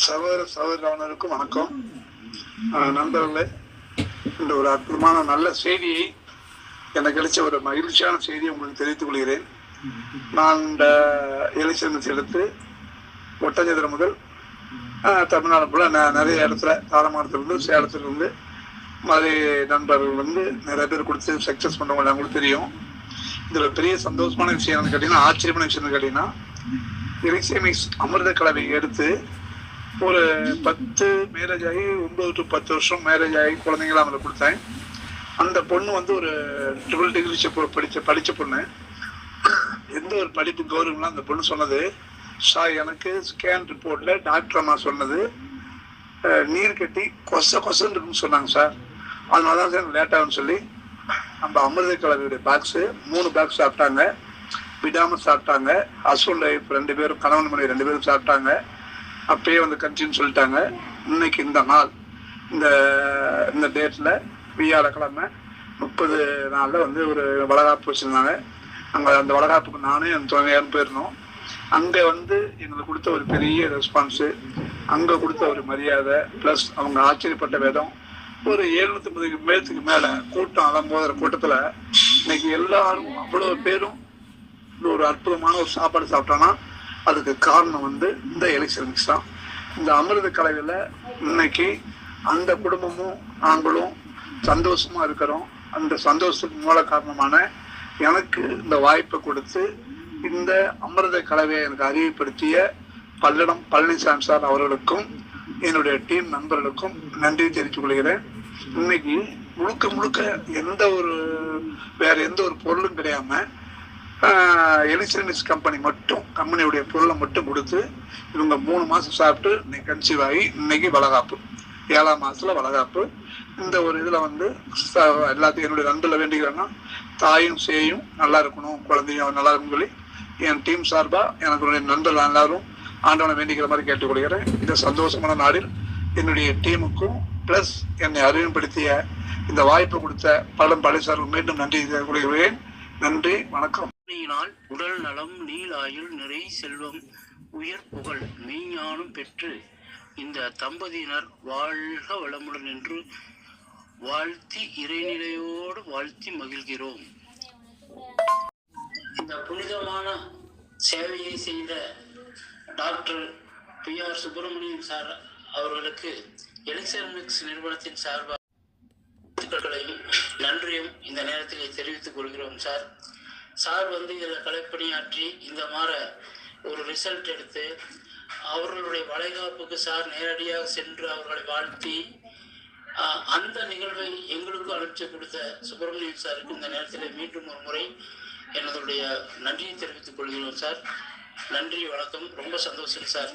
சகோதர சகோதரர்களுக்கும் வணக்கம். நண்பர்களே, இந்த ஒரு அற்புதமான நல்ல செய்தியை எனக்கு கிடைச்ச ஒரு மகிழ்ச்சியான செய்தியை உங்களுக்கு தெரிவித்துக் கொள்கிறேன். நான் இந்த எலிசன்ஸ் எடுத்து ஒட்டஞ்சத்திரம் முதல் தமிழ்நாடு போல நிறைய இடத்துல தாரமானத்திலிருந்து சேலத்திலிருந்து மாதிரி நண்பர்கள் வந்து நிறைய பேர் கொடுத்து சக்ஸஸ் பண்ணுறவங்க அவங்களுக்கு தெரியும். இதில் பெரிய சந்தோஷமான விஷயம் என்னன்னு கேட்டீங்கன்னா, ஆச்சரியமான விஷயம் கேட்டீங்கன்னா, எலிசமிக்ஸ் அமிர்த கலவை எடுத்து ஒரு 10 மேரேஜ் ஆகி 9 to 10 வருஷம் மேரேஜ் ஆகி குழந்தைங்களாம் அவங்களை கொடுத்தேன். அந்த பொண்ணு வந்து ஒரு ட்ரிபிள் டிகிரி படித்த பொண்ணு. எந்த ஒரு படிப்பு கௌரவம்லாம் அந்த பொண்ணு சொன்னது, சார் எனக்கு ஸ்கேன் ரிப்போர்ட்டில் டாக்டர் அம்மா சொன்னது நீர் கட்டி கொசன்னு இருக்குன்னு சொன்னாங்க சார். அதனால தான் சார் லேட்டாகுன்னு சொல்லி நம்ம அமிர்த கலவையுடைய பாக்ஸு 3 பாக்ஸ் சாப்பிட்டாங்க. விடாமல் சாப்பிட்டாங்க. ஹஸ்பண்ட் ஒய்ஃப் 2 பேரும், கணவன் மனைவி 2 பேரும் சாப்பிட்டாங்க. அப்பயே வந்து கன்டின்னு சொல்லிட்டாங்க. இன்னைக்கு இந்த நாள் இந்த டேட்டில் வியாழக்கிழமை 30 நாளில் வந்து ஒரு வளகாப்பு வச்சுருந்தாங்க. அங்கே அந்த வளகாப்புக்கு நானே என் துணையாரும் போயிருந்தோம். அங்கே வந்து எங்களுக்கு கொடுத்த ஒரு பெரிய ரெஸ்பான்ஸு, அங்கே கொடுத்த ஒரு மரியாதை, ப்ளஸ் அவங்க ஆச்சரியப்பட்ட விதம். ஒரு 750 பேர்த்துக்கு மேலே கூட்டம் அலம்போதுற கூட்டத்தில் இன்னைக்கு எல்லாரும் அவ்வளோ பேரும் ஒரு அற்புதமான ஒரு சாப்பாடு சாப்பிட்டோன்னா அதுக்கு காரணம் வந்து இந்த எலிசமிக்ஸ் தான். இந்த அமிர்த கலவையில் இன்னைக்கு அந்த குடும்பமும் நாங்களும் சந்தோஷமா இருக்கிறோம். அந்த சந்தோஷத்துக்கு மூல காரணமான எனக்கு இந்த வாய்ப்பை கொடுத்து இந்த அமிர்த கலவையை எனக்கு அறிவுப்படுத்திய பல்லடம் பழனிசாமி சார் அவர்களுக்கும் என்னுடைய டீம் நண்பர்களுக்கும் நன்றி தெரிவித்துக் கொள்கிறேன். இன்னைக்கு முழுக்க வேற எந்த ஒரு பொருளும் கிடையாம எலிசனிக்ஸ் கம்பெனியுடைய பொருளை மட்டும் கொடுத்து இவங்க 3 மாசம் சாப்பிட்டு இன்னைக்கு கன்சீவ் ஆகி இன்னைக்கு வளகாப்பு, 7ஆம் மாசத்துல வளகாப்பு. இந்த ஒரு இதுல வந்து எல்லாத்தையும் என்னுடைய நண்பர்ல வேண்டிக்கிறேன்னா, தாயும் சேயும் நல்லா இருக்கணும், குழந்தையும் நல்லா இருக்கும் சொல்லி என் டீம் சார்பா எனக்கு நண்பர்கள் எல்லாரும் ஆண்டவனை வேண்டிக்கிற மாதிரி கேட்டுக்கொள்கிறேன். இந்த சந்தோஷமான நாளில் என்னுடைய டீமுக்கும் பிளஸ் என்னை அறிமுகப்படுத்திய இந்த வாய்ப்பு கொடுத்த பழனிசாமி மீண்டும் நன்றி கொள்கிறேன். நன்றி, வணக்கம். உடல் நலம், நீலாயுள், நிறை செல்வம், உயர் புகழ், மெய்ஞானம் பெற்று இந்த தம்பதியினர் வாழ்க வளமுடன் என்று வாழ்த்தி இறைநிலையோடு வாழ்த்தி மகிழ்கிறோம். இந்த புனிதமான சேவையை செய்த டாக்டர் PR சுப்பிரமணியம் சார் அவர்களுக்கு எலிசமிக்ஸ் நிறுவனத்தின் சார்பாக நன்றியும் இந்த நேரத்தில் தெரிவித்துக் கொள்கிறோம். சார் வந்து இதில் கலைப்பணியாற்றி இந்த மாதிரி ஒரு ரிசல்ட் எடுத்து அவர்களுடைய வளைகாப்புக்கு சார் நேரடியாக சென்று அவர்களை வாழ்த்தி அந்த நிகழ்வை எங்களுக்கு அனுப்பிச்சு கொடுத்த சுப்பிரமணியம் சாருக்கு இந்த நேரத்தில் மீண்டும் ஒரு முறை என்னுடைய நன்றியை தெரிவித்துக் கொள்கிறோம் சார். நன்றி, வணக்கம். ரொம்ப சந்தோஷம் சார்.